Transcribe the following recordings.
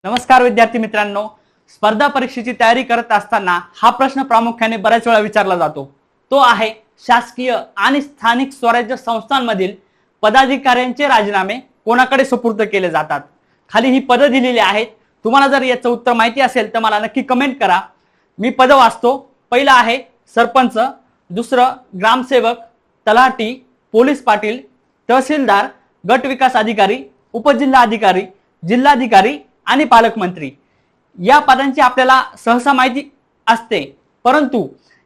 नमस्कार विद्यार्थी मित्रांनो, स्पर्धा परीक्षेची तयारी करत असताना हा प्रश्न प्रामुख्याने बऱ्याच वेळा विचारला जातो। तो आहे शासकीय आणि स्थानिक स्वराज्य संस्थांमधील पदाधिकाऱ्यांचे राजीनामे कोणाकडे सुपूर्द केले जातात। खाली ही पदे दिलेली आहेत। तुम्हाला जर याचं उत्तर माहिती असेल तर मला नक्की कमेंट करा। मी पद वाचतो। पहिला आहे सरपंच, दुसरं ग्रामसेवक, तलाठी, पोलीस पाटील, तहसीलदार, गट विकास अधिकारी, उपजिल्हा अधिकारी, जिल्हाधिकारी आणि पालकमंत्री। या पदांची आपल्याला सहसा माहिती असते, परंतु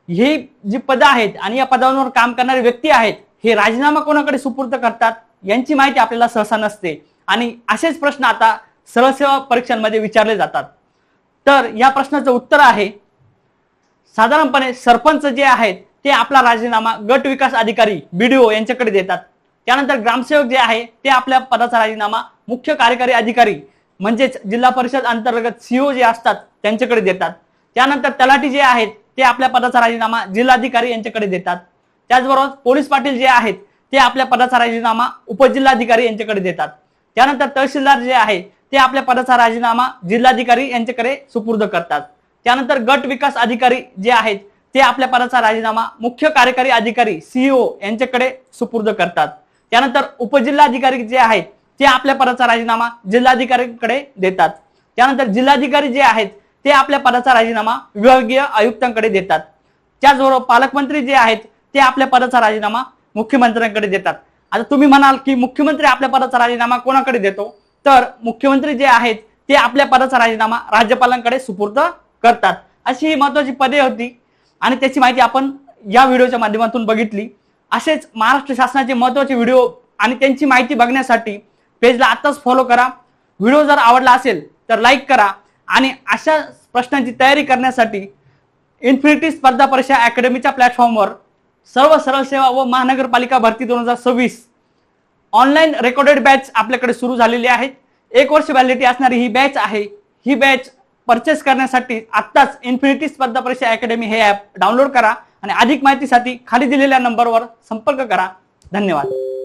ही जी पदे आहेत आणि या पदांवर काम करणारे व्यक्ती आहेत हे राजीनामा कोणाकडे सुपूर्द करतात यांची माहिती आपल्याला सहसा नसते आणि असेच प्रश्न आता सरळ सेवा परीक्षांमध्ये विचारले जातात। तर या प्रश्नाचं उत्तर आहे साधारणपणे सरपंच जे आहेत ते आपला राजीनामा गट विकास अधिकारी BDO यांच्याकडे देतात। त्यानंतर ग्रामसेवक जे आहे ते आपल्या पदाचा राजीनामा मुख्य कार्यकारी अधिकारी म्हणजेच जिल्हा परिषद अंतर्गत CO जे असतात त्यांच्याकडे देतात। त्यानंतर तलाठी जे आहेत ते आपल्या पदाचा राजीनामा जिल्हाधिकारी यांच्याकडे देतात। त्याचबरोबर पोलीस पाटील जे आहेत ते आपल्या पदाचा राजीनामा उपजिल्हाधिकारी यांच्याकडे देतात। त्यानंतर तहसीलदार जे आहे ते आपल्या पदाचा राजीनामा जिल्हाधिकारी यांच्याकडे सुपूर्द करतात। त्यानंतर गट विकास अधिकारी जे आहेत ते आपल्या पदाचा राजीनामा मुख्य कार्यकारी अधिकारी CEO यांच्याकडे सुपूर्द करतात। त्यानंतर उपजिल्हाधिकारी जे आहेत ते आपल्या पदाचा राजीनामा जिल्हाधिकाऱ्यांकडे देतात। त्यानंतर जिल्हाधिकारी जे आहेत ते आपल्या पदाचा राजीनामा विभागीय आयुक्तांकडे देतात। त्याचबरोबर पालकमंत्री जे आहेत ते आपल्या पदाचा राजीनामा मुख्यमंत्र्यांकडे देतात। आता तुम्ही म्हणाल की मुख्यमंत्री आपल्या पदाचा राजीनामा कोणाकडे देतो, तर मुख्यमंत्री जे आहेत ते आपल्या पदाचा राजीनामा राज्यपालांकडे सुपूर्द करतात। अशी ही महत्त्वाची पदे होती आणि त्याची माहिती आपण या व्हिडिओच्या माध्यमातून बघितली। असेच महाराष्ट्र शासनाचे महत्त्वाचे व्हिडिओ आणि त्यांची माहिती बघण्यासाठी पेजला आताच फॉलो करा। व्हिडिओ जर आवडला असेल तर लाईक करा आणि अशा प्रश्नांची तयारी करण्यासाठी इन्फिनिटी स्पर्धा परीक्षा अकॅडमीच्या प्लॅटफॉर्मवर सर्व सरळ सेवा व महानगरपालिका भरती 2026 ऑनलाईन रेकॉर्डेड बॅच आपल्याकडे सुरू झालेली आहे। 1 वर्ष व्हॅलिडिटी असणारी ही बॅच आहे। ही बॅच परचेस करण्यासाठी आत्ताच इन्फिनिटी स्पर्धा परीक्षा अकॅडमी हे ॲप डाउनलोड करा आणि अधिक माहितीसाठी खाली दिलेल्या नंबरवर संपर्क करा। धन्यवाद।